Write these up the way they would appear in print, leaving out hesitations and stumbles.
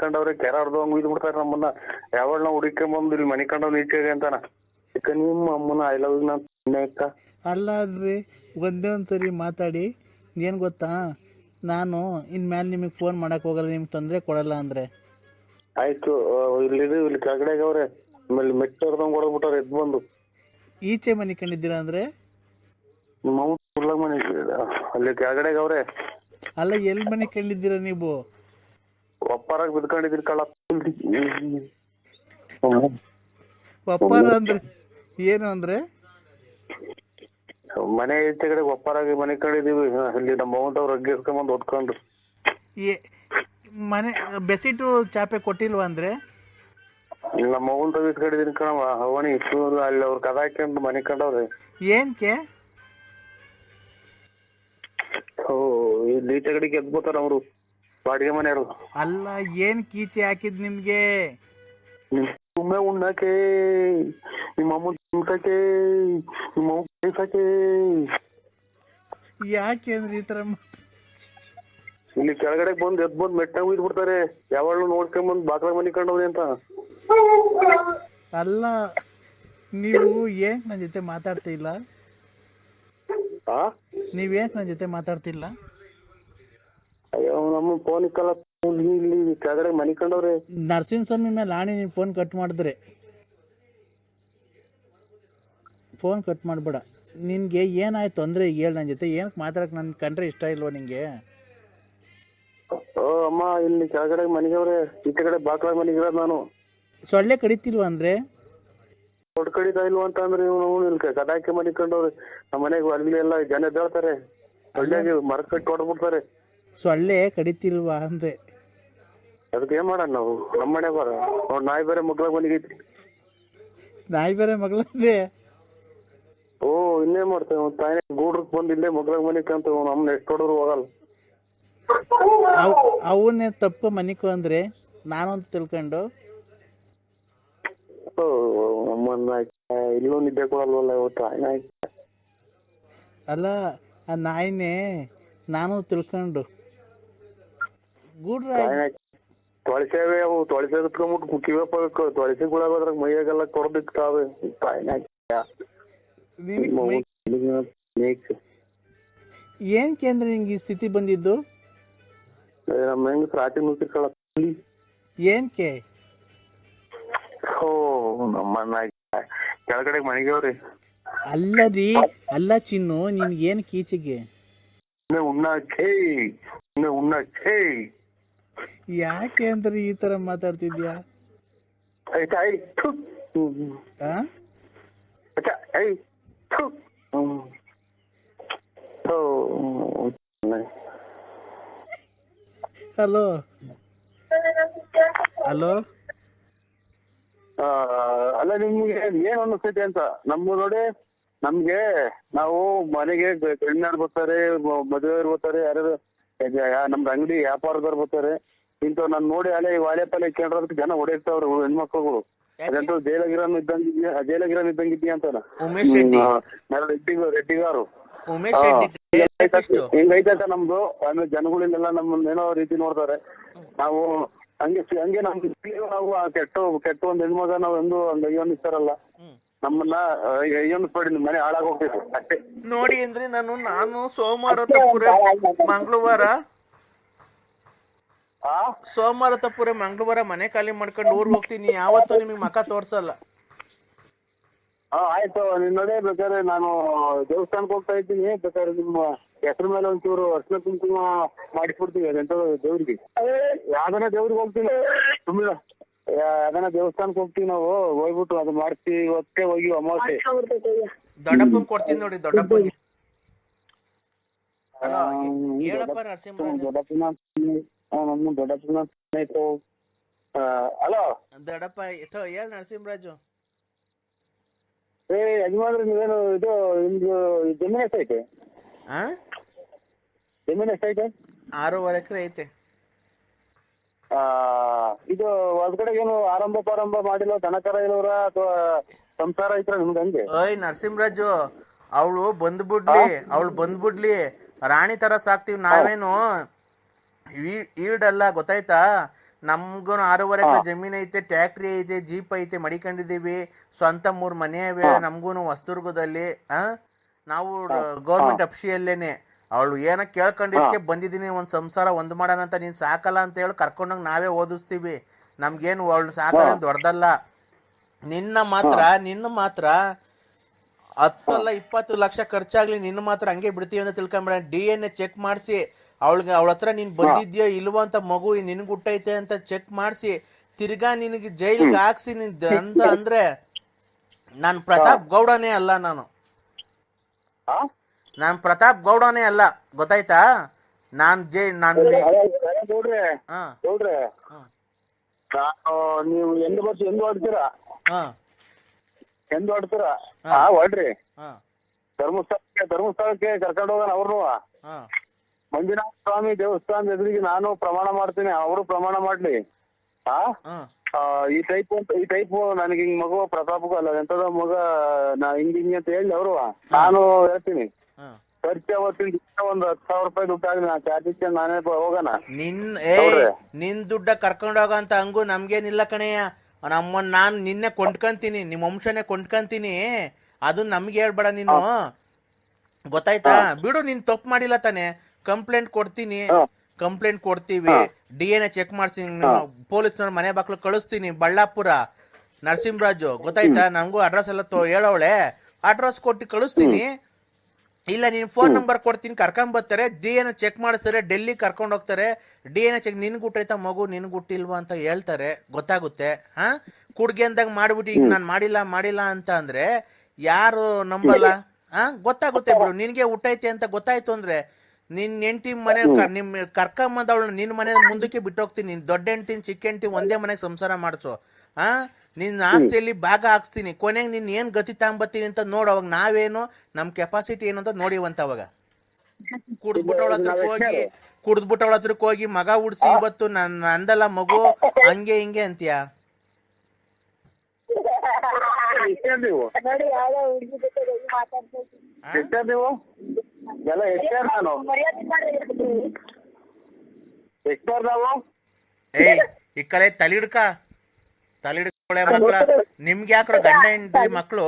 ಕಂಡವ್ರೆ ಕೆರ ಹೊಡ್ದಂಗ್ ಉಯ್ದು ಬಿಡ್ತಾರ ನಮ್ಮನ್ನ. ಯಾವಳ ನಾವು ಹುಡುಕೊಂಬಂದ್ ಇಲ್ಲಿ ಮನೆ ಕಂಡವ್ ನೀಚೆಗೆ ಅಂತಾನ. ನಿಮ್ಮ ಅಮ್ಮನ ಐ ಲವ್ ನಾ ಅಲ್ಲ ಅಲ್ರಿ, ಒಂದೇ ಒಂದು ಸರಿ ಮಾತಾಡಿ. ಏನು ಗೊತ್ತಾ, ನಾನು ಇನ್ಮೇಲೆ ನಿಮಗೆ ಫೋನ್ ಮಾಡೋಕೆ ಹೋಗಲ್ಲ, ನಿಮ್ಗೆ ತೊಂದರೆ ಕೊಡಲ್ಲ ಅಂದರೆ. ಆಯ್ತು, ಇಲ್ಲಿ ಕೆಳಗಡೆಗೆ ಅವ್ರೆ ಆಮೇಲೆ ಮೆಟ್ಟು ಹೊಡ್ದಂಗ್ ಹೊಡೆದ್ಬಿಟ್ಟಾರೆ ಎದ್ದು ಬಂದು. ಈಚೆ ಮನೆ ಕಂಡಿದ್ದೀರಾ ಅಂದರೆ? ನಿಮ್ಮ ಅವ್ವ ಮನೆ ಅಲ್ಲಿ ಕೆಳಗಡೆಗೆ ಅವ್ರೆ. ಅಲ್ಲ, ಎಲ್ಲಿ ಮನೆ ಕಂಡಿದ್ದೀರಾ ನೀವು? ಒಪ್ಪಾರಾಗ ಬಿದ್ಕೊಂಡಿದ್ರಿ ಕಳ್ಳ. ಒಪ್ಪಾರ ಅಂದ್ರೆ ಏನು ಅಂದರೆ? ಮನೆ ಈಚೆ ಕಡೆ ಒಪ್ಪಾರಾಗಿ ಮನೆ ಕಂಡಿದೀವಿ. ಇಲ್ಲಿ ನಮ್ಮ ಅವ್ವಂತವ್ರು ಅಗ್ಗಿ ಎಸ್ಕೊಂಬಂದು ಹೊತ್ಕೊಂಡು. ಮನೆ ಬೆಸಿಟು ಚಾಪೆ ಕೊಟ್ಟಿಲ್ವಾ ಅಂದರೆ? ನಮ್ಮ ಅವ್ವನ್ ತಗ ಇಟ್ಕೊಂಡಿದೀನಿ ಕಣವ. ಅವನಿ ಇತ್ತು ಅಲ್ಲಿ ಅವ್ರು ಕದ ಹಾಕೊಂಡು ಮನೆ ಕಂಡವ್ರೆ. ಏನಕ್ಕೆ? ಇಲ್ಲಿ ಈಚೆ ಕಡೆಗೆ ಎದ್ಬೋತಾರ ಅವರು ಬಾಡಿಗೆ ಮನೆಯವರು. ಅಲ್ಲ, ಏನು ಕೀಚೆ ಹಾಕಿದ್ ನಿಮಗೆ? ಸುಮ್ಮನೆ ಉಣ್ಣಾಕೆ, ನಿಮ್ಮ ಅಮ್ಮ ತಿನ್ಸಕ್ಕೆ, ನಿಮ್ಮ ಅಮ್ಮ ಕೈಸಕ್ಕೆ. ಯಾಕೆ ಅಂದ್ರೆ ಈ ಥರ ಇಲ್ಲಿ ಕೆಳಗಡೆ ಬಂದು ಎದ್ ಬಂದು ಮೆಟ್ಟಾಗ ಉಯ್ದು ಬಿಡ್ತಾರೆ. ಯಾವಾಗ್ಲೂ ನೋಡ್ಕೊಂಬಂದು ಬಾಕ್ಲ ಮನೆ ಕಂಡವ್ರಿ ಅಂತ. ಅಲ್ಲ, ನೀವು ಏನ್ ನನ್ನ ಜೊತೆ ಮಾತಾಡ್ತಿಲ್ಲ? ನೀವೇನ್ ನನ್ನ ಜೊತೆ ಮಾತಾಡ್ತಿಲ್ಲ? ಅಯ್ಯೋ, ನಮ್ಮ ಫೋನ್ ಇಕ್ಕಲ್ಲ. ಇಲ್ಲಿ ಕೆಳಗಡೆ ಮನೆ ಕಂಡವ್ರೆ. ನರಸಿಂಹಸ್ವಾಮಿ ಮೇಲೆ ಆಣೆ, ನೀವು ಫೋನ್ ಕಟ್ ಮಾಡಿದ್ರೆ. ಫೋನ್ ಕಟ್ ಮಾಡಬೇಡ. ನಿನಗೆ ಏನಾಯ್ತು ಅಂದರೆ ಈಗ ಹೇಳಿ ನನ್ನ ಜೊತೆ. ಏನಕ್ಕೆ ಮಾತಾಡಕ್ಕೆ ನನ್ನ ಕಂಡ್ರೆ ಇಷ್ಟ ಇಲ್ವಾ ನಿನಗೆ? ಅಮ್ಮ, ಇಲ್ಲಿ ಕೆಳಗಡೆ ಮನೆಗವ್ರೆ, ಈಚೆ ಕಡೆ ಬಾಕ್ಲ ಮನೆಗಿರೋದು ನಾನು. ಸೊಳ್ಳೆ ಕಡಿತಿಲ್ವ ಅಂದರೆ? ದೊಡ್ಡ ಕಡಿತಾ ಇಲ್ವ ಅಂತ ಅಂದ್ರೆ ಇಲ್ಲಿ ಕದಾಕಿ ಮನೆ ಕಂಡವ್ರೆ. ನಮ್ಮ ಮನೆಗೆ ಅಲ್ಲಿ ಎಲ್ಲ ಜನ ಎದ್ದೇಳ್ತಾರೆ. ಸೊಳ್ಳೆಗೆ ಮರ ಕಟ್ಟಿ ಹೊಡೆದ್ಬಿಡ್ತಾರೆ. ಸೊಳ್ಳೆ ಕಡಿತಿಲ್ವಾ ಅಂದೆ. ಅದಕ್ಕೆ ಏನ್ ಮಾಡೋಣ ನಾವು? ನಮ್ಮ ಮನೆ ಬರ ಅವ್ರ ನಾಯಿ ಬೇರೆ ಮಗ್ಳಾಗ ಮನೆಗೈತಿ. ನಾಯಿ ಬೇರೆ ಮಗಳಂದೆ? ಇನ್ನೇನ್ ಮಾಡ್ತೇವೆ? ತಾಯಿನ ಗೂಡ್ರಕ್ ಬಂದು ಇಲ್ಲೇ ಮಗ್ಳಾಗ ಮನೆ ಕಂತ ನಮ್ಮನ್ನ ಎಷ್ಟು ಹೊಡೆದ್ರು ಹೋಗಲ್ಲ. ಅವನ್ನೇ ತಪ್ಪು ಮನಿಕು ಅಂದರೆ ನಾನು ಅಂತ ತಿಳ್ಕೊಂಡು. ಅಮ್ಮನ್ನ ಇಲ್ಲೂ ನಿದ್ದೆ ಕೊಡಲ್ವಲ್ಲ ಇವತ್ತು. ಅಲ್ಲ, ಆ ನಾಯಿನೇ ನಾನು ತಿಳ್ಕೊಂಡು ಗೂಡ್ರ ತೊಳಸೇವೆ ಅವು. ತೊಳಸೆ ಕುತ್ಕೊಂಡ್ಬಿಟ್ಟು ಕಿವೆ ಪಬೇಕು. ತೊಳಸಿ ಗುಳಾಗೋದ್ರಾಗ ಮೈಯಾಗೆಲ್ಲ ಕೊಡದಿಕ್ತಾವೆ. ಏನಕ್ಕೆ ಅಂದ್ರೆ ನಿಂಗೆ ಈ ಸ್ಥಿತಿ ಬಂದಿದ್ದು? ನಮ್ಮ ಹೆಂಗ್ ರಾಟಿ ನುಗ್ಗಿರ್ಕಳ. ಏನಕ್ಕೆ? ನಮ್ಮನ್ನ ಕೆಳಗಡೆ ಮನೆಗವ್ರಿ. ಅಲ್ಲ ರೀ, ಅಲ್ಲ ಚಿನ್ನು, ನಿನ್ಗೇನು ಕೀಚೆಗೆ? ಉಣ್ಣಕ್ಕೆ ಯಾಕೆ ಅಂದ್ರೆ ಈ ತರ ಮಾತಾಡ್ತಿದ್ಯಾ? Hello hello. ಅಲ್ಲ, ನಿಮ್ಗೆ ಏನ್ ಅನ್ನಿಸ್ತೈತೆ ಅಂತ ನಮ್ಮ ನೋಡಿ. ನಮ್ಗೆ ನಾವು ಮನೆಗೆ ಗಣ್ಯರು ಬರ್ತಾರೆ, ಮದುವೆಯವ್ರು ಬರ್ತಾರೆ, ಯಾರು ನಮ್ದು ಅಂಗಡಿ ವ್ಯಾಪಾರದವ್ರು ಬರ್ತಾರೆ. ಇಂಥವ್ ನಾನು ನೋಡಿ ಅಲ್ಲೇ ವಾಳೆ ಪಾಲೆ ಕೇಳೋದಕ್ಕೆ ಜನ ಹೊಡೆಯುತ್ತವ್ರು ಹೆಣ್ಮಕ್ಳುಗಳು. ಅದಂತೂ ಜೈಲಗಿರನ್ ಇದ್ದಂಗಿದ್ಯಾ ಅಂತಾನ ರೆಡ್ಡಿಗಾರು. ಹಿಂಗೈತೆ ನಮ್ದು. ಆಮೇಲೆ ಜನಗಳಿಂದೆಲ್ಲ ನಮ್ಮನ್ನ ಏನೋ ರೀತಿ ನೋಡ್ತಾರೆ. ನಾವು ಹಂಗೆ ನಾವು ಕೆಟ್ಟ ಒಂದ್ ಹೆಣ್ಮಗ ನಾವ್ ಎಂದು ಒಂದ್ ಅಯ್ಯೋನ್ನಿಸ್ತಾರಲ್ಲ, ನಮ್ಮನ್ನ ಅಯ್ಯೋನ್ನಿಸ್ಬೇಡಿ, ನಿಮ್ ಮನೆ ಹಾಳಾಗ ಹೋಗ್ತೈತೆ ಅಷ್ಟೇ. ನೋಡಿ ಅಂದ್ರೆ ನಾನು ಸೋಮವಾರ ತಪ್ಪುರೆ ಮಂಗಳವಾರ ಮನೆ ಖಾಲಿ ಮಾಡ್ಕೊಂಡು ಊರ್ಗ್ ಹೋಗ್ತೀನಿ. ಯಾವತ್ತೂ ನಿಮಗೆ ಮಕ ತೋರ್ಸಲ್ಲ. ಆಯ್ತು, ನೀನ್ ನೋಡಿ. ಬೇಕಾದ್ರೆ ನಾನು ದೇವಸ್ಥಾನಕ್ಕೆ ಹೋಗ್ತಾ ಇದ್ದೀನಿ. ಬೇಕಾದ್ರೆ ನಿಮ್ಮ ಹೆಸರು ಮೇಲೆ ಒಂಚೂರು ಅರ್ಶಿನ ಕುಂಕುಮ ಮಾಡಿಸ್ಬಿಡ್ತೀವಿ. ಅದಂತ ದೇವ್ರಿಗೆ, ಯಾವ್ದನ ದೇವ್ರಿಗೆ ಹೋಗ್ತೀನಿ. ಸುಮ್ಮನೆ ಯಾವ್ದನ ದೇವಸ್ಥಾನಕ್ಕೆ ಹೋಗ್ತೀವಿ ನಾವು. ಹೋಗ್ಬಿಟ್ಟು ಅದು ಮಾಡಿಸ್ತೀವಿ. ಇವತ್ತೇ ಹೋಗಿ ಅಮಾವಾಸ್ಯೆ ದೊಡ್ಡಪ್ಪನ್ ಕೊಡ್ತೀನಿ ನೋಡಿ. ದೊಡ್ಡಪ್ಪನ್ ದೊಡ್ಡಪ್ಪನ ಹಲೋ ದೊಡ್ಡಪ್ಪ ಹೇಳ ನರಸಿಂಹರಾಜು. ಯಜಮಾನ್ರಿ, ನೀವೇನು ಇದು ನಿಮ್ದು ಜಮೀನ್ ಎಷ್ಟೈತೆ? ಜಮೀನ್ ಎಷ್ಟೈತೆ? 6.5 ಎಕರೆ ಐತೆ. ಇದು ಹೊರಗಡೆ ಏನು ಆರಂಭ ಮಾಡಿಲ್ಲ? ದನಕರ ಇರೋರ ಅಥವಾ ಸಂಸಾರ ಐತ್ರ ನಿಮ್ದು? ಹಂಗೆ ನರಸಿಂಹರಾಜು, ಅವಳು ಬಂದ್ಬಿಡ್ಲಿ, ರಾಣಿ ತರ ಸಾಕ್ತಿವಿ. ನಾವೇನು ಈಡಲ್ಲ, ಗೊತ್ತಾಯ್ತಾ? ನಮ್ಗೂ 6.5 ಎಕರೆ ಜಮೀನ್ ಐತೆ, ಟ್ಯಾಕ್ಟ್ರಿ ಐತೆ, ಜೀಪ್ ಐತೆ, ಮಡಿಕೊಂಡಿದೀವಿ, ಸ್ವಂತ 3 ಮನೆ ಇವೆ ನಮ್ಗೂನು ಹೊಸದುರ್ಗದಲ್ಲಿ. ನಾವು ಗೌರ್ಮೆಂಟ್ ಅಫ್ಸಿಯಲ್ಲೇನೆ. ಅವಳು ಏನೋ ಕೇಳ್ಕೊಂಡಿದ್ಕೆ ಬಂದಿದ್ದೀನಿ, ಒಂದ್ ಸಂಸಾರ ಒಂದ್ ಮಾಡೋಣ ಅಂತ. ನೀನ್ ಸಾಕಲ್ಲ ಅಂತ ಹೇಳಿ ಕರ್ಕೊಂಡೋಗಿ ನಾವೇ ಓದಿಸ್ತೀವಿ. ನಮ್ಗೇನು ಅವಳು ಸಾಕೋದೇನು ದೊಡ್ಡದಲ್ಲ. ನಿನ್ನ ಮಾತ್ರ 10 ಲಕ್ಷ ಖರ್ಚಾಗ್ಲಿ, ನಿನ್ನ ಮಾತ್ರ ಹಂಗೆ ಬಿಡ್ತೀವಿ ಅಂತ ತಿಳ್ಕೊಂಬೇಡ. DNA ಚೆಕ್ ಮಾಡಿಸಿ, ಅವಳ ಹತ್ರ ನೀನ್ ಬಂದಿದ್ಯೋ ಇಲ್ವೋ ಅಂತ, ಮಗು ನಿನ್ಗೆ ಹುಟ್ಟೈತೆ ಅಂತ ಚೆಕ್ ಮಾಡಿಸಿ, ತಿರ್ಗಾ ನಿನಗೆ ಜೈಲ್ಗೆ ಹಾಕ್ಸಿ ಅಂದ್ರೆ ನಾನು ಪ್ರತಾಪ್ ಗೌಡನೇ ಅಲ್ಲ. ನಾನು ಪ್ರತಾಪ್ ಗೌಡನೇ ಅಲ್ಲ, ಗೊತ್ತಾಯ್ತಾ? ನೋಡ್ರಿ ನೀವು ಎಂದು ವರ್ಷ ಎಂದು ಹೊಡ್ತೀರಾ ಹೊಡ್ರಿ ಧರ್ಮಸ್ಥಳಕ್ಕೆ ಕರ್ಕೊಂಡು ಹೋಗೋಣ ಅವ್ರು. ಮಂಜುನಾಥ ಸ್ವಾಮಿ ದೇವಸ್ಥಾನದ ಎದುರಿಗೆ ನಾನು ಪ್ರಮಾಣ ಮಾಡ್ತೀನಿ, ಅವರು ಪ್ರಮಾಣ ಮಾಡ್ಲಿ. ಈ ಟೈಪ್ ನನಗೆ ಹಿಂಗ್ ಮಗು ಪ್ರತಾಪ್ಗೂ ಅಲ್ಲ ಎಂತದ ಮಗ ಹಿಂಗ್ ಅಂತ ಹೇಳಿ ಅವರು ನಾನು ಹೇಳ್ತೀನಿ. ಖರ್ಚು ಅವತ್ತಿನ ಒಂದು 10,000 ರೂಪಾಯಿ ದುಡ್ಡು ಆಗಲಿ, ನಾ ಚಾರ್ಜ್ ನಾನೇ ಹೋಗೋಣ. ನಿನ್ ದುಡ್ಡ ಕರ್ಕೊಂಡು ಹೋಗಂತ ಹಂಗು ನಮ್ಗೇನಿಲ್ಲ ಕಣಯ್ಯ. ನಾನು ನಿನ್ನೆ ಕೊಂಡ್ಕಂತೀನಿ, ನಿಮ್ಮ ವಂಶನೇ ಕೊಂಡ್ಕಂತೀನಿ. ಅದು ನಮ್ಗೆ ಹೇಳ್ಬೇಡ ನೀನು, ಗೊತ್ತಾಯ್ತಾ? ಬಿಡು, ನೀನ್ ತಪ್ಪು ಮಾಡಿಲ್ಲ ತಾನೆ. ಕಂಪ್ಲೇಂಟ್ ಕೊಡ್ತೀವಿ, DNA ಚೆಕ್ ಮಾಡ್ತೀನಿ, ಪೊಲೀಸ್ನವ್ರ ಮನೆ ಬಾಕ್ಲು ಕಳಿಸ್ತೀನಿ. ಬಳ್ಳಾಪುರ ನರಸಿಂಹರಾಜು, ಗೊತ್ತಾಯ್ತಾ? ನಂಗೂ ಅಡ್ರೆಸ್ ಎಲ್ಲ ಹೇಳವಳೆ, ಅಡ್ರೆಸ್ ಕೊಟ್ಟು ಕಳಿಸ್ತೀನಿ. ಇಲ್ಲ, ನೀನು ಫೋನ್ ನಂಬರ್ ಕೊಡ್ತೀನಿ, ಕರ್ಕೊಂಬರ್ತಾರೆ, DNA ಚೆಕ್ ಮಾಡಿಸ್ತಾರೆ, ಡೆಲ್ಲಿ ಕರ್ಕೊಂಡು ಹೋಗ್ತಾರೆ. DNA ಚೆಕ್ ನಿನ್ಗೆ ಹುಟ್ಟೈತಾ ಮಗು, ನಿನ್ಗೆ ಹುಟ್ಟಿಲ್ವಾ ಅಂತ ಹೇಳ್ತಾರೆ, ಗೊತ್ತಾಗುತ್ತೆ. ಕುಡ್ಗೆ ಅಂದಾಗ ಮಾಡ್ಬಿಟ್ಟು ಈಗ ನಾನು ಮಾಡಿಲ್ಲ ಅಂತ ಅಂದ್ರೆ ಯಾರು ನಂಬಲ್ಲ? ಗೊತ್ತಾಗುತ್ತೆ ಬಿಡು. ನಿನ್ಗೆ ಹುಟ್ಟೈತೆ ಅಂತ ಗೊತ್ತಾಯ್ತು ಅಂದ್ರೆ ನಿನ್ ಹೆಂಡತಿ ಮನೆ ಕರ್ಕೊಂಬಂದವಳು ನಿನ್ನ ಮನೆ ಮುಂದಕ್ಕೆ ಬಿಟ್ಟೋಗ್ತೀನಿ. ನಿನ್ ದೊಡ್ಡ ಹೆಂಡ್ತಿನ ಚಿಕ್ಕ ಹೆಂಡ್ತಿ ಒಂದೇ ಮನೆಗೆ ಸಂಸಾರ ಮಾಡಿಸು. ನಿನ್ನ ಆಸ್ತಿಯಲ್ಲಿ ಭಾಗ ಹಾಕ್ಸ್ತೀನಿ. ಕೊನೆಗೆ ನೀನ್ ಏನ್ ಗತಿ ತಗೊಂಬತ್ತೀನಿ ಅಂತ ನೋಡು. ಅವಾಗ ನಾವೇನು, ನಮ್ ಕೆಪಾಸಿಟಿ ಏನು ಅಂತ ನೋಡಿವಂತ. ಅವಾಗ ಕುಡ್ದ್ಬಿಟ್ಟವಳ ಹತ್ರಕ್ಕೆ ಹೋಗಿ ಮಗ ಉಡ್ಸಿ ಇವತ್ತು ನಂದಲ್ಲ ಮಗು ಹಂಗೆ ಹಿಂಗೆ ಅಂತೀಯ. ಈ ಕಲೆ ತಲಿಡ್ಕ ಮಕ್ಳ, ನಿಮ್ಗೆ ಯಾಕ್ರ ಗಂಡ ಹೆಂಡ್ರಿ ಮಕ್ಳು?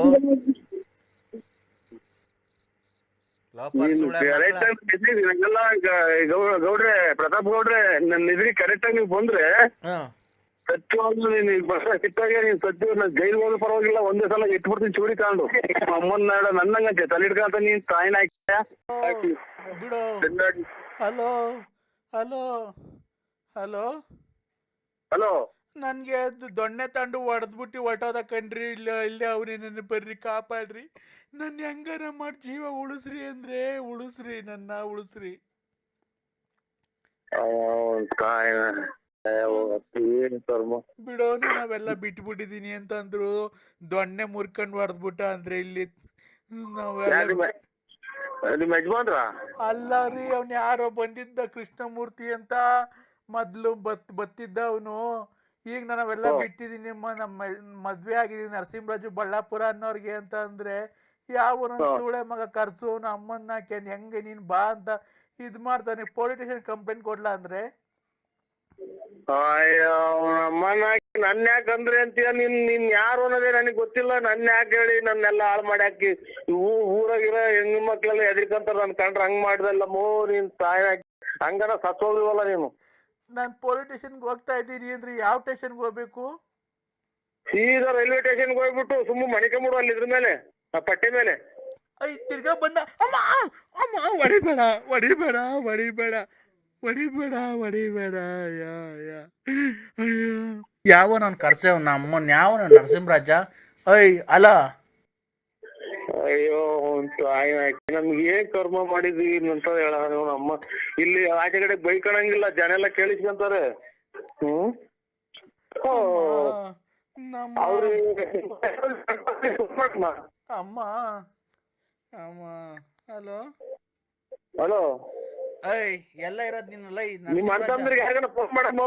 ಗೌಡ್ರೆ, ಪ್ರತಾಪ್ ಗೌಡ್ರೆ, ನನ್ನ ಇದ್ರಿಗೆ ಕರೆಕ್ಟ್ ಆಗಿ ನೀವು ಬಂದ್ರೆ ಸತ್ಯವಾಗ್ಲೂ ಸಿಕ್ಕಾಗೆ ನೀನ್ ಸತ್ಯ ಜೈಲ್ ಹೋದ ಪರವಾಗಿಲ್ಲ, ಒಂದೇ ಸಲ ಇಟ್ಬಿಡ್ತೀನಿ ಚೂರಿ ತಗೊಂಡು. ಅಮ್ಮನ್ ನನ್ನಂಗಂತೆ ತಲಿಡ್ಕಂತ ನೀನ್ ತಾಯಿನ ಬಿಡು. ಹಲೋ ಹಲೋ ಹಲೋ ಹಲೋ, ನನ್ಗೆ ದೊಣ್ಣೆ ತಂಡು ಹೊಡೆದ್ಬಿಟ್ಟು ಹೊಟ್ಟೋದ ಕಣ್ರಿ. ಇಲ್ಲೇ ಅವ್ರಿ, ನನ್ನ ಬರ್ರಿ ಕಾಪಾಡ್ರಿ, ನನ್ನ ಹೆಂಗಾರ ಮಾಡಿ ಜೀವ ಉಳಿಸ್ರಿ ಅಂದ್ರೆ ಉಳಿಸ್ರಿ, ನನ್ನ ಉಳಿಸ್ರಿ. ಬಿಡೋ, ನಾವೆಲ್ಲ ಬಿಟ್ಬಿಟ್ಟಿದೀನಿ ಅಂತಂದ್ರು. ದೊಣ್ಣೆ ಮುರ್ಕೊಂಡ್ ಹೊಡೆದ್ಬಿಟ್ಟ ಅಂದ್ರೆ ಇಲ್ಲಿ ಅಲ್ಲ ರೀ, ಅವ್ನ ಯಾರೋ ಬಂದಿದ್ದ ಕೃಷ್ಣಮೂರ್ತಿ ಅಂತ, ಮೊದ್ಲು ಬತ್ತಿದ್ದ ಅವನು. ಈಗ ನಾವೆಲ್ಲ ಬಿಟ್ಟಿದೀನಿ, ನಮ್ಮ ಮದ್ವೆ ಆಗಿದೀನಿ ನರಸಿಂಹರಾಜು ಬಳ್ಳಾಪುರ ಅನ್ನೋರ್ಗೆ ಅಂತ ಅಂದ್ರೆ ಯಾವ ಸೂಳೆ ಮಗ ಕರ್ಸು ಅವನ ಅಮ್ಮನ್ನ ಹೆಂಗೆ ನೀನ್ ಬಾ ಅಂತ ಇದ್ ಮಾಡ್ತಾನೆ. ಪೊಲೀಸ್ ಸ್ಟೇಷನ್ ಕಂಪ್ಲೇಂಟ್ ಕೊಡ್ಲಾ ಅಂದ್ರೆ ನನ್ನ ಯಾಕಂದ್ರೆ ಅಂತೀಯ? ನಿನ್ ಯಾರು ಅನ್ನೋದೇ ನನಗ್ ಗೊತ್ತಿಲ್ಲ. ನನ್ನ ಯಾಕೆ ಹೇಳಿ ನನ್ನೆಲ್ಲ ಹಾಳು ಮಾಡಿ ಹಾಕಿ ಊರಾಗಿರೋ ಹೆಣ್ಣು ಮಕ್ಳೆಲ್ಲ ಎದ್ರಿಕಂತಾರ. ನನ್ ಕಂಡ್ರೆ ಹಂಗ್ ಮಾಡ್ದಲ್ಲ ನೀನ್ ತಾಯಿ ಹಂಗನ ಸತ್ತೋಗ್ಲಿವಲ್ಲ ನೀನು. ನಾನ್ ಪೊಲೀಸ್ ಸ್ಟೇಷನ್ಗೆ ಹೋಗ್ತಾ ಇದ್ದೀನಿ ಅಂದ್ರೆ ಯಾವ ಸ್ಟೇಷನ್ಗೆ ಹೋಗ್ಬೇಕು? ಸೀದಾ ರೈಲ್ವೆ ಸ್ಟೇಷನ್ಗೆ ಹೋಗ್ಬಿಟ್ಟು ಸುಮ್ಮ ಮಣಿಕಂಬಿಡು ಅಲ್ಲಿ ಇದ್ರ ಮೇಲೆ, ಪಟ್ಟೆ ಮೇಲೆ. ತಿರ್ಗಾ ಬಂದ ಅಮ್ಮ ಅಮ್ಮ ಹೊಡಿಬೇಡ ಹೊಡಿಬೇಡ ಹೊಡಿಬೇಡ ಹೊಡಿಬೇಡ ಹೊಡಿಬೇಡ. ಯಾವ ನಾನು ಕರ್ಸೇವ್ ನಮ್ಮನ್ ಯಾವ ನರಸಿಂಹರಾಜ? ಅಲ್ಲ ಅಯ್ಯೋ ನಮ್ಗೆ ಏನ್ ಕರ್ಮ ಮಾಡಿದ್ವಿ ಅಂತ ಹೇಳ ಅಮ್ಮ. ಇಲ್ಲಿ ಆಚೆ ಕಡೆ ಬೈಕಣಂಗಿಲ್ಲ, ಜನ ಎಲ್ಲ ಕೇಳಿಸ್ಕೊಂತಾರೆ. ಅಮ್ಮ ಅಮ್ಮ ಹಲೋ ಹಲೋ, ಎಲ್ಲ ಇರೋದ್ ನಿನ್ನ ನಿಮ್ ಅಣ್ತಂದ್ರಿಗೆ ಯಾರಿಗಾನ ಫೋನ್ ಮಾಡಮ್ಮ.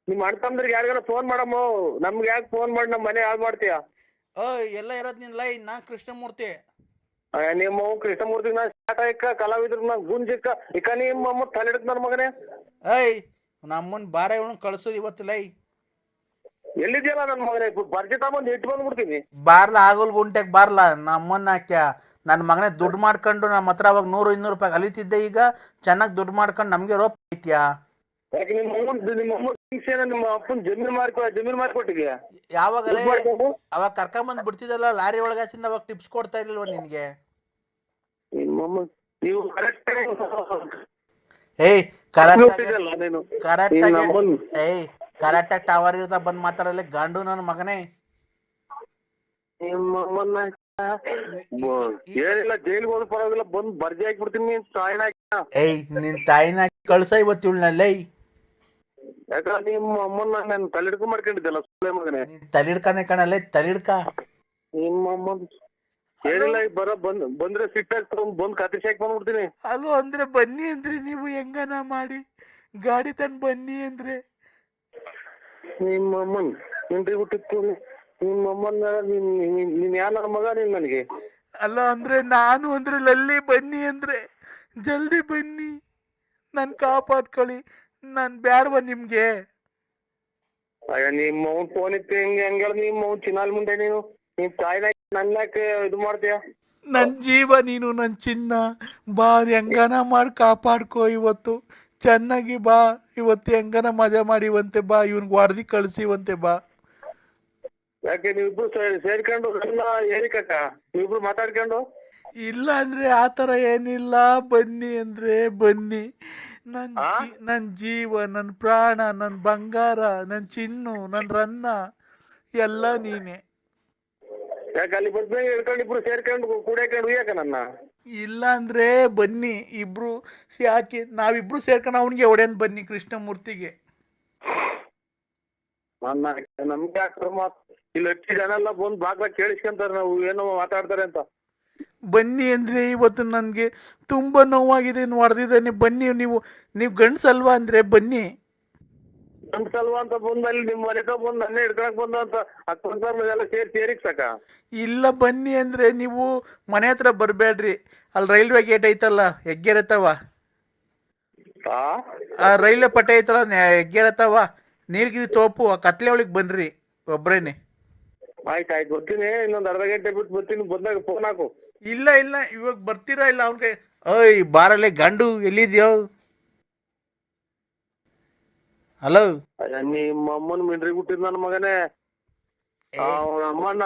ನಿಮ್ ಅಣ್ತಂದ್ರಿಗೆ ಯಾರಿಗಾನ ಫೋನ್ ಮಾಡಮ್ಮ. ನಮ್ಗೆ ಯಾಕೆ ಫೋನ್ ಮಾಡಿ ನಮ್ ಮನೆ ಹಾಳು ಮಾಡ್ತೀಯ? ಎಲ್ಲ ಇರೋದ್ ನಿನ್ನ ನಾ ಕೃಷ್ಣಮೂರ್ತಿ. ನಿಮ್ಮ ಕೃಷ್ಣಮೂರ್ತಿ ನಾ ಸ್ಟಾರ್ಟ್ ಆಯ್ಕ ಕಲಾವಿದ್ರ ನಾ ಗುಂಜಿಕ್ಕ ಇಕ ನಿಮ್ಮ ತಲೆಡಕ್ ನನ್ ಮಗನೇ. ನಮ್ಮನ್ ಬಾರ ಇವನು ಕಳ್ಸೋದು ಇವತ್ತು ಲೈ. ಎಲ್ಲಿದ್ಯಲ್ಲ ನನ್ ಮಗನೇ ಬರ್ಜಿ ತಗೊಂಡ್ ಇಟ್ಟು ಬಂದ್ಬಿಡ್ತೀನಿ. ಬಾರ್ಲ ಆಗಲ್ ಗುಂಟೆಗ್ ಬಾರ್ಲ ನಮ್ಮನ್ನ ನನ್ನ ಮಗನೇ ದುಡ್ಡು ಮಾಡ್ಕೊಂಡು ನಮ್ಮ ಹತ್ರ ಅವಾಗ 100-200 ರೂಪಾಯಿ ಅಲಿತಿದ್ದೆ. ಈಗ ಚೆನ್ನಾಗಿ ದುಡ್ಡು ಮಾಡ್ಕೊಂಡು ನಮ್ಗೆ ರೋಪ್ ಐತ್ಯಾ? ಯಾಕೆ ನಿಮ್ಮ ಅಪ್ಪನ ಜಮೀನು ಮಾರ್ಕೊಟ್ಟಿದ್ಯಾ? ಯಾವಾಗಲೇ ಅವಾಗ ಕರ್ಕೊಂಬಂದ್ ಬಿಡ್ತಿದ್ದಲ್ಲ ಲಾರಿ ಒಳಗಾಸಿಂದ, ಅವಾಗ ಟಿಪ್ಸ್ ಕೊಡ್ತಾ ಇರ್ಲಿಲ್ವ ನಿನ್ಗೆ? ನಿಮ್ಮಮ್ಮ ನೀವು ಏಯ್ ಕರೆಕ್ಟಾಗಿ ಕರೆಕ್ಟಾಗಿ ಟವರ್ ಇರ್ತಾ ಬಂದ್ ಮಾತಾಡಲ್ಲ ಗಂಡು ನನ್ನ ಮಗನೇ. ನಿಮ್ಮಮ್ಮನ್ನ ಏನಿಲ್ಲ ಜೈಲಿಗೆ ಹೋದ್ ಪರವಾಗಿಲ್ಲ, ಬಂದ್ ಬರ್ಜಿ ಹಾಕ್ಬಿಡ್ತೀನಿ ತಾಯಿನ. ಏಯ್ ನಿನ್ ತಾಯಿನ ಕಳ್ಸ ಇವತ್ತು ಇವಳನ್ನಲ್ಲೇ. ಯಾಕಂದ್ರೆ ನಿಮ್ಮ ಅಮ್ಮನ್ನ ನಾನು ತಲೆಡ್ಕೊಂಡ್ ಮಾಡ್ಕೊಂಡಿದ್ದಲ್ಲ ಸುಳ್ಳೆ ಮಗನೇ. ತಲಿಡ್ಕನೆ ಕಣಲ್ಲೇ ತಲಿಡ್ಕ. ನಿಮ್ಮಮ್ಮ ಏನಿಲ್ಲ ಬಂದ್ರೆ ಸಿಟ್ಟಾಗ ಬಂದ್ ಕತ್ತಿಸಿ ಹಾಕಿ ಬಂದ್ಬಿಡ್ತೀನಿ. ಅಲ್ಲೋ ಅಂದ್ರೆ ಬನ್ನಿ ಅಂದ್ರೆ ನೀವು ಹೆಂಗನ ಮಾಡಿ ಗಾಡಿ ತಂದ್ ಬನ್ನಿ ಅಂದ್ರೆ ನಿಮ್ಮಮ್ಮನ್ ಇಂಟ್ರಿ ಬಿಟ್ಟಿತ್ತು. ನಿಮ್ಮಮ್ಮನ್ನ ನೀನ್ ಯಾರ ಮಗ ನೀನ್ ನನಗೆ? ಅಲ್ಲ ಅಂದ್ರೆ ನಾನು ಅಂದ್ರೆ ಲಲ್ಲಿ ಬನ್ನಿ ಅಂದ್ರೆ ಜಲ್ದಿ ಬನ್ನಿ, ನನ್ ಕಾಪಾಡ್ಕೊಳ್ಳಿ, ನಾನ್ ಬ್ಯಾಡ್ವ ನಿಮ್ಗೆ. ಅಯ್ಯ ನಿಮ್ಮ ಅವ್ನ್ ಫೋನ್ ಇತ್ತು ಹಂಗೆ ನಿಮ್ಮ ಅವ್ನ್ ಚಿನ್ನಾಲ್ ಮುಂದೆ ನೀನು ನಿಮ್ ತಾಯಿನ ನನ್ನಕ್ಕೆ ಇದು ಮಾಡ್ತೀಯ? ನನ್ ಜೀವ ನೀನು, ನನ್ ಚಿನ್ನ. ಬಾ ಹೆಂಗನ ಮಾಡಿ ಕಾಪಾಡ್ಕೋ ಇವತ್ತು, ಚೆನ್ನಾಗಿ ಬಾ ಇವತ್ತು, ಹೆಂಗನ ಮಜಾ ಮಾಡಿವಂತೆ ಬಾ, ಇವ್ನಿಗೆ ಹೊಡೆದಿ ಕಳ್ಸಿವಂತೆ ಬಾ. ಯಾಕೆ ನೀವಿಬ್ರು ಸೇರ್ಕೊಂಡು ಎಲ್ಲ ಏರಿಕಕ್ಕ ನೀವಿಬ್ರು ಮಾತಾಡ್ಕೊಂಡು? ಇಲ್ಲ ಅಂದ್ರೆ ಆತರ ಏನಿಲ್ಲ, ಬನ್ನಿ ಅಂದ್ರೆ ಬನ್ನಿ. ನನ್ ಜೀವ, ನನ್ ಪ್ರಾಣ, ನನ್ ಬಂಗಾರ, ನನ್ ಚಿನ್ನು, ನನ್ ರನ್ನ ಎಲ್ಲ ನೀನೆ. ಯಾಕೆ ಅಲ್ಲಿ ಬಂದ್ಮೇಲೆ ಹಿಡ್ಕೊಂಡು ಇಬ್ರು ಸೇರ್ಕೊಂಡು ಕೂಡಾಕೊಂಡು ಯಾಕ ನನ್ನ? ಇಲ್ಲ ಅಂದ್ರೆ ಬನ್ನಿ ಇಬ್ರು, ಯಾಕೆ ನಾವಿಬ್ರು ಸೇರ್ಕೊಂಡು ಅವನಿಗೆ ಹೊಡೆನ್ ಬನ್ನಿ ಕೃಷ್ಣಮೂರ್ತಿಗೆ. ನಮ್ಗೆ ಯಾಕೆ ಮಾತು ಇಲ್ಲಿ ಹೆಚ್ಚು ಜನ ಎಲ್ಲ ಬಂದ್ ಬಾಗ್ಲ ಕೇಳಿಸ್ಕೊಂತಾರೆ ನಾವು ಏನೋ ಮಾತಾಡ್ತಾರೆ ಅಂತ. ಬನ್ನಿ ಅಂದ್ರೆ ಇವತ್ತು ನನ್ಗೆ ತುಂಬಾ ನೋವಾಗಿದೆ, ಹೊಡೆದಿದ್ದಾನೆ. ಬನ್ನಿ, ನೀವು ಗಂಡ್ಸಲ್ವಾ ಅಂದ್ರೆ ಬನ್ನಿ. ಗಂಡ್ಸಲ್ವಾ ಅಂತ ಬಂದ್ ಅಲ್ಲಿ ನಿಮ್ ಮನೆ ಬಂದ್ ನನ್ನೇ ಹಿಡ್ಕೊಳಕ್ ಬಂದ ಅಂತ ಅಕ್ಕಲ್ಲ ಸೇರಿಕ್ ಸಾಕ? ಇಲ್ಲ ಬನ್ನಿ ಅಂದ್ರೆ ನೀವು ಮನೆ ಹತ್ರ ಬರ್ಬೇಡ್ರಿ, ಅಲ್ಲಿ ರೈಲ್ವೆ ಗೇಟ್ ಐತಲ್ಲ ಹೆಗ್ಗೆರತವ, ಆ ರೈಲ್ವೆ ಪಟ್ಟೆ ಐತಲ್ಲ ಹೆಗ್ಗೆರತವ, ನೀಲ್ಗಿರಿ ತೋಪು ಆ ಕತ್ಲೆ ಒಳಗ್ ಬನ್ರಿ ಒಬ್ರೇನೆ. ಆಯ್ತಾಯ್ತು ಬರ್ತೀನಿ, ಇನ್ನೊಂದ್ ಅರ್ಧ ಗಂಟೆ ಬಿಟ್ಟು ಬರ್ತೀನಿ, ಬಂದಾಗ ಫೋನ್ ಹಾಕು. ಇಲ್ಲ ಇವಾಗ ಬರ್ತೀರಾ ಇಲ್ಲ ಅವನ್ಗೆ? ಓಯ್ ಬಾರಲ್ಲೇ ಗಂಡು, ಎಲ್ಲಿದ್ಯೋ? ಹಲೋ, ನಿಮ್ಮ ಅಮ್ಮನ ಮಿಂಡ್ರಿ ಹುಟ್ಟಿದ್ ನನ್ನ ಮಗನೇ. ಅಮ್ಮನ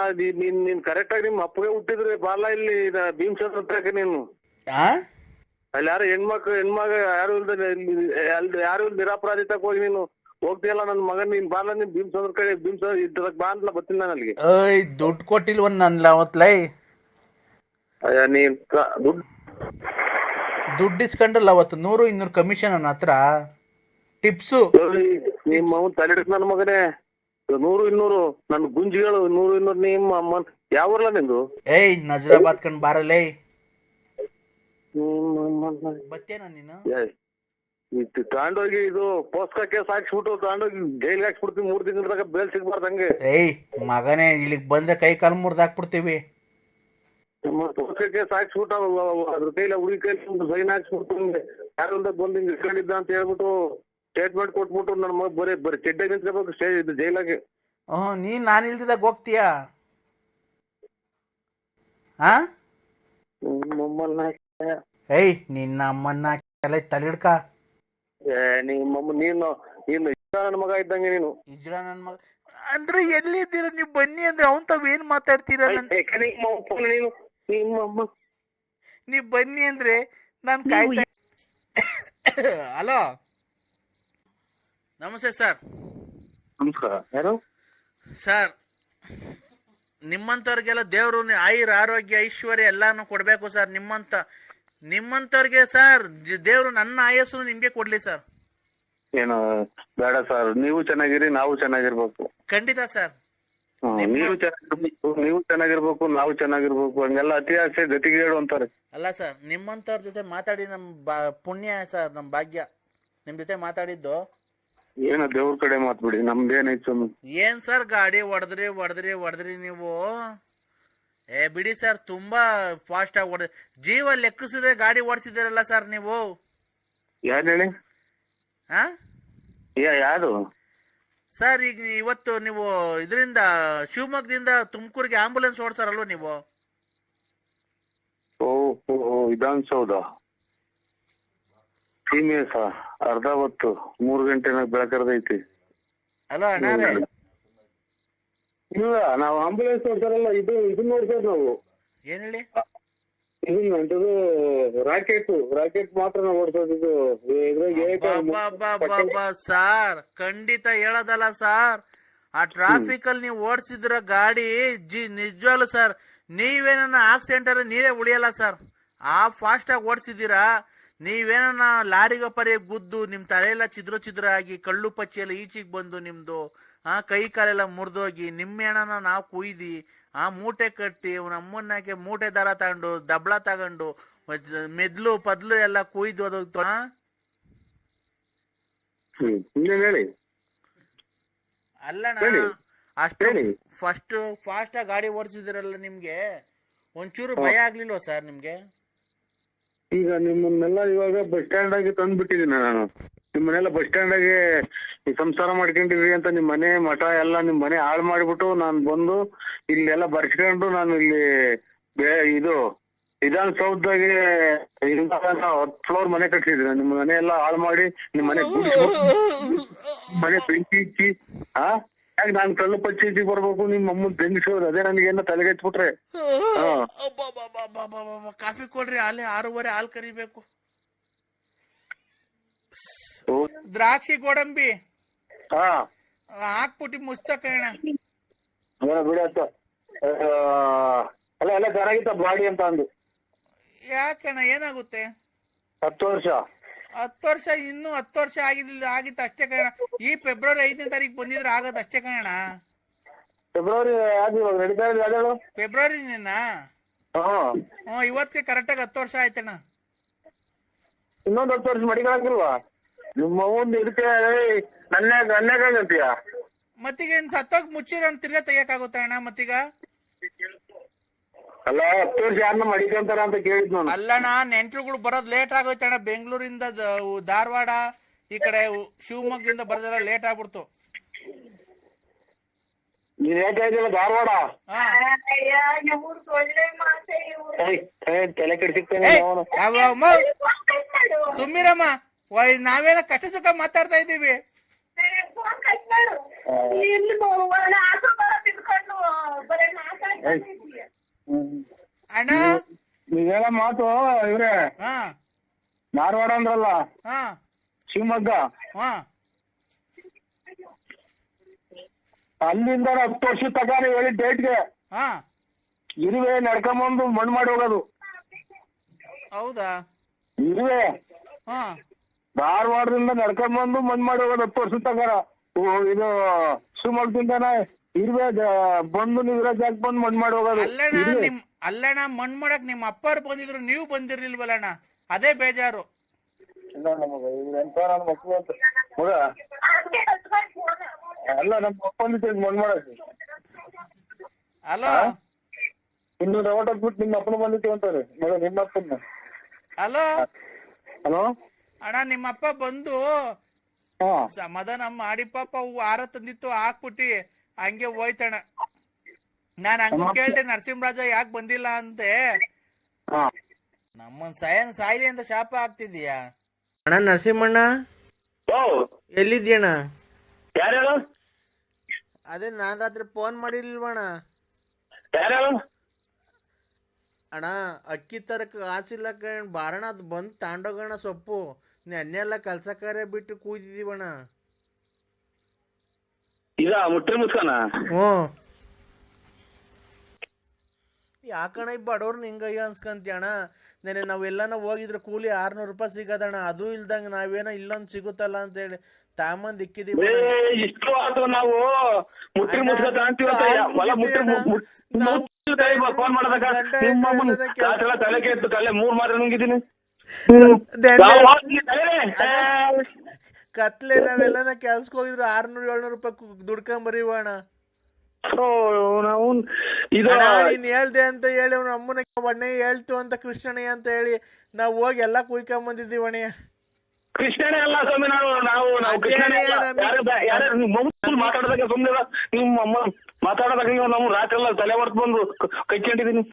ನೀನ್ ಕರೆಕ್ಟ್ ಆಗಿ ನಿಮ್ಮ ಅಪ್ಪಗೆ ಹುಟ್ಟಿದ್ರೆ ಬಾಲ ಇಲ್ಲಿ ಭೀಮಸಂದ್ರ ನೀನು. ಅಲ್ಲಿ ಯಾರು ಹೆಣ್ಮಗ ಯಾರು ನಿರಾಪರಾಧಿ ತಕ ಹೋಗಿ ನೀನು ಹೋಗ್ತೀಯಲ್ಲ ನನ್ನ ಮಗನ್, ನೀನ್ ಬಾಲ ನೀನ್ ಭೀಮಸಂದ್ರ ಕಡೆ ಇದ್ರಕ್ ಬಾ ಅಂತಲ್ಲ ಬರ್ತೀನಿ ನಾನು ಅಲ್ಲಿಗೆ. ಓಯ್ ದುಡ್ಡು ಕೊಟ್ಟಿಲ್ವ ನನ್ಲ ಅವತ್ಲೈ? ಅಯ್ಯ ನೀನ್ ದುಡ್ಡು ಇಸ್ಕೊಂಡ್ರಲ್ಲ ಅವತ್ತು 100-200 ಕಮಿಷನ್ ನನ್ನ ಹತ್ರ ಟಿಪ್ಸು. ನಿಮ್ಮ ಅವ್ನು ತಲೆಡಿಸ್ ನನ್ನ ಮಗನೇ. 100-200 ನನ್ ಗುಂಜಿಗಳು 100-200 ನಿಮ್ಮ ಅಮ್ಮ ಯಾವಲ್ಲ ನಿಂದು? ಏಯ್ ನಜರಾಬಾದ್ ಕಂಡ್ ಬಾರಲ್ಲೇ. ಬತ್ತೇನ ನೀನು? ತಗೊಂಡೋಗಿ ಇದು ಪೋಸ್ಕ ಕೇಸ್ ಹಾಕ್ಸ್ಬಿಟ್ಟು ತಗೊಂಡೋಗಿ ಜೈಲ್ಗೆ ಹಾಕ್ಸ್ಬಿಡ್ತೀವಿ 3 ತಿಂಗಳದಾಗ ಬೇಲ್ ಸಿಗ್ಬಾರ್ದಂಗೆ. ಏಯ್ ಮಗನೇ ಇಲ್ಲಿಗ್ ಬಂದ್ರೆ ಕೈ ಕಾಲು ಮುರ್ದು ಹಾಕ್ಬಿಡ್ತೀವಿ. ಪೋಸ್ಕ ಕೇಸ್ ಹಾಕ್ಸ್ಬಿಟ್ಟು ಅದ್ರ ಕೈಲ ಹುಡುಗಿ ಕೈಲಿ ಸೈನ್ ಹಾಕ್ಸ್ಬಿಟ್ಟು ಯಾರು ಬಂದು ಹಿಂಗ್ ಇಟ್ಕೊಂಡಿದ್ದ ಅಂತ ಹೇಳ್ಬಿಟ್ಟು ಸ್ಟೇಟ್ಮೆಂಟ್ ಕೊಟ್ಬಿಟ್ಟು ನನ್ನ ಮಗ ಬರೀ ಚೆಡ್ಡಾಗಿ ನಿಂತ್ಕೋಬೇಕು ಇದು ಜೈಲಾಗೆ. ನೀನ್ ನಾನು ಇಲ್ದಿದಾಗ ಹೋಗ್ತೀಯಾ? ಏಯ್ ನಿನ್ನ ಅಮ್ಮನ್ನ ತಲಿಡ್ಕ. ನಿಮ್ಮಮ್ಮ ನೀನು ನನ್ನ ಮಗ ಇದ್ದಂಗೆ ನೀನು. ಇಜ್ರ ನನ್ ಮಗ ಅಂದ್ರೆ ಎಲ್ಲಿದ್ದೀರ ನೀವು? ಬನ್ನಿ ಅಂದ್ರೆ ಅವನ್ ತಾವ್ ಏನ್ ಮಾತಾಡ್ತೀರ? ನೀವ್ ಬನ್ನಿ ಅಂದ್ರೆ ನಾನ್ ಕಾಯ್ತಾ. ಹಲೋ ನಮಸ್ತೆ ಸರ್. ನಮಸ್ಕಾರ. ಯಾರು ಸರ್? ನಿಮ್ಮಂತವ್ರಿಗೆಲ್ಲ ದೇವ್ರು ಆಯುರ ಆರೋಗ್ಯ ಐಶ್ವರ್ಯ ಎಲ್ಲಾನು ಕೊಡ್ಬೇಕು ಸರ್. ನಿಮ್ಮಂತವ್ರಿಗೆ ಸರ್ ದೇವ್ರು ನನ್ನ ಆಯಸ್ಸು ನಿಮ್ಗೆ ಕೊಡ್ಲಿ ಸರ್. ಏನು ಬೇಡ ಸರ್, ನೀವು ಚೆನ್ನಾಗಿರಿ ನಾವು ಚೆನ್ನಾಗಿರ್ಬೇಕು. ಖಂಡಿತ ಸರ್. ನೀವು ಚೆನ್ನಾಗಿರ್ಬೇಕು ನಾವು ಚೆನ್ನಾಗಿರ್ಬೇಕು, ಹಂಗೆಲ್ಲ ಅತಿ ಆಸೆ ಗತಿಗೇಡು ಅಂತಾರೆ. ಅಲ್ಲ ಸರ್, ನಿಮ್ಮಂತವ್ರ ಜೊತೆ ಮಾತಾಡಿ ನಮ್ ಪುಣ್ಯ ಸರ್, ನಮ್ ಭಾಗ್ಯ ನಿಮ್ ಜೊತೆ ಮಾತಾಡಿದ್ದು. ಏನ ದೇವ್ರ ಕಡೆ ಮಾತ್ಬಿಡಿ, ನಮ್ದೇನೈತು? ಏನ್ ಸರ್ ಗಾಡಿ ಹೊಡೆದ್ರಿ ನೀವು? ಬಿಡಿ ಸರ್, ತುಂಬಾ ಫಾಸ್ಟ್ ಆಗಿ ಜೀವ ಲೆಕ್ಕಿಸಿದ್ರೆ ಗಾಡಿ ಓಡಿಸಿದಿರಲ್ಲ ಸರ್ ನೀವು. ಯಾರು ಹೇಳಿ? ಯಾರು? ಸರ್ ಈಗ ಇವತ್ತು ನೀವು ಇದರಿಂದ ಶಿವಮೊಗ್ಗದಿಂದ ತುಮಕೂರಿಗೆ ಆಂಬುಲೆನ್ಸ್ ಓಡಿಸಾರಲ್ವ ನೀವು? ಓಹೋ, ವಿಧಾನಸೌಧ ಸೀಮೆಸ ಅರ್ಧ ಹೊತ್ತು 3 ಗಂಟೆ ಬೆಳಕರ್ದೈತಿ. ಅಲೋ ಅಣ್ಣಾರೇ, ಇಲ್ಲ ನಾವು ಆಂಬುಲೆನ್ಸ್ ಓಡ್ತಾರಲ್ಲ, ಇದನ್ನ ನೋಡ್ತೇವೆ ನಾವು. ಏನ್ ಹೇಳಿ? ಇದು ರಾಕೆಟ್ ಮಾತ್ರ ನಾವು ಓಡ್ಸೋದು. ಸಾರ್ ಖಂಡಿತ ಹೇಳೋದಲ್ಲ ಸರ್, ಆ ಟ್ರಾಫಿಕ್ ಅಲ್ಲಿ ನೀವು ಓಡಿಸಿದ್ರ ಗಾಡಿ ನಿಜವಾಗ್ಲು ಸರ್, ನೀವೇನ ಆಕ್ಸಿಡೆಂಟ್ ಅಲ್ಲಿ ನೀವೇ ಉಳಿಯಲ್ಲ ಸರ್. ಆ ಫಾಸ್ಟ್ ಆಗಿ ಓಡಿಸಿದೀರಾ, ನೀವೇನ ಲಾರಿಗೆ ಪರಿ ಗುದ್ದು ನಿಮ್ ತಲೆಯೆಲ್ಲ ಚಿದ್ರ ಆಗಿ ಕಳ್ಳು ಪಚ್ಚಿಯೆಲ್ಲ ಈಚಿಗೆ ಬಂದು ನಿಮ್ದು ಕೈ ಕಾಲೆಲ್ಲ ಮುರಿದೋಗಿ ನಿಮ್ಮೆಣನ ನಾವು ಕುಯ್ದಿ ಮೂಟೆ ಕಟ್ಟಿ ನಮ್ಮನ್ನಾಕೆ ಮೂಟೆ ದಾರ ತಗೊಂಡು ದಬ್ಳ ತಗೊಂಡು ಮೆದ್ಲು ಪದ್ಲು ಎಲ್ಲ ಕುಯ್ದು ಅದು ಹೇಳಿ. ಅಲ್ಲಣ್ಣ, ಅಷ್ಟು ಫಾಸ್ಟ್ ಆಗಿ ಗಾಡಿ ಓಡಿಸಿದಿರಲ್ಲ, ನಿಮ್ಗೆ ಒಂಚೂರು ಭಯ ಆಗ್ಲಿಲ್ವಾ ಸರ್ ನಿಮ್ಗೆ? ಈಗ ನಿಮ್ಮನ್ನೆಲ್ಲ ಇವಾಗ ಬಸ್ ಸ್ಟ್ಯಾಂಡ್ ಆಗಿ ತಂದ್ಬಿಟ್ಟಿದ್ದೀನಿ ನಾನು. ನಿಮ್ಮನ್ನೆಲ್ಲ ಬಸ್ ಸ್ಟ್ಯಾಂಡ್ ಆಗಿ ಸಂಸಾರ ಮಾಡ್ಕೊಂಡಿವ್ರಿ ಅಂತ ನಿಮ್ ಮನೆ ಮಠ ಎಲ್ಲ ನಿಮ್ ಮನೆ ಹಾಳು ಮಾಡಿಬಿಟ್ಟು ನಾನು ಬಂದು ಇಲ್ಲೆಲ್ಲ ಬರ್ಸ್ಕೊಂಡು ನಾನು ಇಲ್ಲಿ ಇದು ವಿಧಾನಸೌಧದಾಗೆ 10 ಫ್ಲೋರ್ ಮನೆ ಕಟ್ಸಿದ್ದೀನಿ. ನಿಮ್ಮ ಮನೆ ಎಲ್ಲ ಹಾಳು ಮಾಡಿ ನಿಮ್ ಮನೆ ಮನೆ ಬೆಂಕಿ ಇಚ್ಚಿ ಯಾಕೆ ನಾನು ಕಳ್ಳು ಪಚ್ಚಿ ಬರ್ಬೇಕು ನಿಮ್ಮ ಅಮ್ಮನ್ ಬೆಂಗಿಸೋದು? ಅದೇ ನನಗೇನ ತಲೆಗೆಚ್ಬಿಟ್ರೆ. ಕಾಫಿ ಕೊಡ್ರಿ, ಅಲ್ಲಿ 6:30 ಹಾಲು ಕರಿಬೇಕು. ದ್ರಾಕ್ಷಿ ಗೋಡಂಬಿ ಹಾಕ್ಬಿಟ್ಟು ಮುಸ್ತ ಕಣ ಬಿಡತ್ತ. ಅಲ್ಲ ಎಲ್ಲ ಚೆನ್ನಾಗಿತ್ತ ಬಾಡಿ ಅಂತ ಅಂದು. ಯಾಕಣ್ಣ ಏನಾಗುತ್ತೆ? 10 ವರ್ಷ ಇನ್ನೂ 10 ವರ್ಷ ಆಗಿತ್ತು ಅಷ್ಟೇ ಕಣ. ಈ ಫೆಬ್ರವರಿ 5ನೇ ತಾರೀಕು ಬಂದಿದ್ರೆ ಆಗೋದು ಅಷ್ಟೇ ಕಣ. ಫೆಬ್ರವರಿ ನಡೀತಾ ಇದೆ ಯಾವ್ದು? ಫೆಬ್ರವರಿ ಇವತ್ತಿಗೆ ಕರೆಕ್ಟಾಗಿ 10 ವರ್ಷ ಆಯ್ತಣ್ಣ. ಇನ್ನೊಂದು 10 ವರ್ಷ ಮಡಿಗಳಾಗಿಲ್ವಾ ನಿಮ್ಮ ಒಂದು ಇದಕ್ಕೆ? ನನ್ಯಾಗಂತೀಯ ಮತ್ತೀಗ ಸತ್ತೋಗಿ ಮುಚ್ಚಿರೋ ತಿರ್ಗಾ ತೆಗಿಯಕ್ಕಾಗುತ್ತ ಅಣ್ಣ ಮತ್ತೀಗ? ಅಲ್ಲ 10 ವರ್ಷ ಯಾರನ್ನ ಮಡಿಕಂತಾರ ಅಂತ ಕೇಳಿದ್ ನಾನು. ಅಲ್ಲಣ್ಣ, ನೆಂಟ್ರುಗಳು ಬರೋದ್ ಲೇಟ್ ಆಗೋಯ್ತಣ್ಣ. ಬೆಂಗಳೂರಿಂದ ಧಾರವಾಡ ಈ ಕಡೆ ಶಿವಮೊಗ್ಗದಿಂದ ಬರೋದೆಲ್ಲ ಲೇಟ್ ಆಗ್ಬಿಡ್ತು. ನೀನ್ ಹೇಳ್ತಾ ಧಾರವಾಡ ತಲೆ ಕೆಡ್ಸಿಕ್ತೇನೆ ಸುಮ್ಮಿರಮ್ಮ, ನಾವೇನ ಕಷ್ಟ ಸುಖ ಮಾತಾಡ್ತಾ ಇದ್ದೀವಿ. ಅಣ್ಣ ನೀವೆಲ್ಲ ಮಾತು ಇವ್ರೆ ಧಾರವಾಡ ಅಂದ್ರಲ್ಲ, ಶಿವಮೊಗ್ಗ ಅಲ್ಲಿಂದ 10 ವರ್ಷ ತಗಾರಿ ಹೇಳಿ ಡೇಟ್ಗೆ ಇರುವೆ ನಡ್ಕೊಂಬಂದು ಮಣ್ಣು ಮಾಡಿ ಹೋಗೋದು. ಹೌದಾ? ಇರುವೆ ಧಾರವಾಡದಿಂದ ನಡ್ಕೊಂಬಂದು ಮಣ್ಣು ಮಾಡಿ ಹೋಗೋದು 10 ವರ್ಷ ತಗಾರ. ಇದು ಶಿವಮೊಗ್ಗದಿಂದನ ಇರುವೆ ಬಂದು ನೀವಿರೋ ಜಾಗ ಬಂದು ಮಣ್ಣು ಮಾಡಿ ಹೋಗೋದು. ಅಲ್ಲಣ್ಣ, ಮಣ್ಣು ಮಾಡಕ್ ನಿಮ್ಮ ಅಪ್ಪರು ಬಂದಿದ್ರು, ನೀವು ಬಂದಿರ್ಲಿಲ್ವಲ್ಲಣ್ಣ, ಅದೇ ಬೇಜಾರು. ಅಲ್ಲ ನಮ್ಮ ಅಪ್ಪನ ಮಣ್ಣು ಮಾಡಕ್ಕೆ. ಹಲೋ, ಇನ್ನೊಂದು ಓಟ್ ಹಾಕ್ಬಿಟ್ಟು ನಿಮ್ಮ ಅಪ್ಪನ ಬಂದಿತ್ತು ಅಂತಾರೆ ನಿಮ್ಮ ಅಪ್ಪನ. ಹಲೋ ಹಲೋ ಅಣ್ಣ, ನಿಮ್ಮಪ್ಪ ಬಂದು ಸಮಾಧಾನ ಮಾಡಿ ಪಾಪ ಹಾರ ತಂದಿತ್ತು ಹಾಕ್ಬಿಟ್ಟಿ ಹಂಗೆ ಹೋಯ್ತಣ್ಣ. ನಾನ್ ಹಂಗೂ ಕೇಳ್ದೆ ನರಸಿಂಹರಾಜ ಯಾಕೆ ಬಂದಿಲ್ಲ ಅಂತೆ. ನಮ್ಮನ್ ಸಾಯ್ಲಿ ಅಂತ ಶಾಪ ಆಗ್ತಿದೀಯಾ ಅಣ್ಣ? ನರಸಿಂಹಣ್ಣ ಎಲ್ಲಿದ್ಯಣ್ಣ? ಯಾರು? ಅದೇ ನಾನ್ ರಾತ್ರಿ ಫೋನ್ ಮಾಡಿರ್ಲಿಲ್ವಣ್ಣ? ಅಣ್ಣ ಅಕ್ಕಿ ತರಕ ಕಾಸಿಲ್ಲ ಕಣ್, ಬಾರಣ ಅದು ಬಂದು ತಾಂಡೋಗಣ ಸೊಪ್ಪು. ನೆನ್ನೆಲ್ಲ ಕೆಲ್ಸ ಕಾರ್ಯ ಬಿಟ್ಟು ಕೂತಿದೀವಣ್ಣ. ಮುಟ್ರಿ ಮುಸ್ಕನ ಯಾಕಣ್ಣ ಈ ಬಡವ್ರನ್ನ ಹಿಂಗಯ್ಯ ಅನ್ಸ್ಕಂತೀಯಣ್ಣ? ನೆನೆ ನಾವೆಲ್ಲನ ಹೋಗಿದ್ರೆ ಕೂಲಿ 600 ರೂಪಾಯಿ ಸಿಗದಣ್ಣ, ಅದು ಇಲ್ದಂಗ ನಾವೇನೋ ಇಲ್ಲೊಂದು ಸಿಗುತ್ತಲ್ಲ ಅಂತ ಹೇಳಿ ತಾಮಂದ್ ಇಕ್ಕಿದೀವಿ. ಇಷ್ಟು ಆದ್ರೂ ನಾವು ಮುಟ್ರಿ ಮುಸ್ಕ ಫೋನ್ ಮಾಡಿದಾಗ ತಲೆ ಕೆಟ್ಟು ತಲೆ 3 ಮಾತ್ರ ನುಂಗಿದ್ದೀನಿ. ಕತ್ಲೆ ನಾವೆಲ್ಲನ ಕೆಲ್ಸಕ್ಕೆ ಹೋಗಿದ್ರು 600-700 ರೂಪಾಯಿ ದುಡ್ಕೊಂಬರೀವಣ್ಣ. ನೀನ್ ಹೇಳ್ದೆ ಅಂತ ಹೇಳಿ ಅವ್ನ ಅಮ್ಮನ ಒಣ್ಣೆ ಹೇಳ್ತು ಅಂತ ಕೃಷ್ಣಣ್ಣ ಅಂತ ಹೇಳಿ ನಾವ್ ಹೋಗಿ ಎಲ್ಲಾ ಕುಯ್ಕೊಂಬಂದಿದ್ದೀವಣ್ಣ. ಕೃಷ್ಣನೇ ಅಲ್ಲ ಸ್ವಾಮಿ, ನಾವು ಕೃಷ್ಣನೇ ಅಲ್ಲ. ಮಾತಾಡೋದಾಗ ಸುಮ್ಮನೆ ನೀವು ಮಾತಾಡೋದಾಗ ನೀವು ನಮ್ಮ ರಾತ್ರಿ ಎಲ್ಲ ತಲೆ ಹೊಡೆದು ಬಂದು ಕೈಕೊಂಡಿದೀನಿ.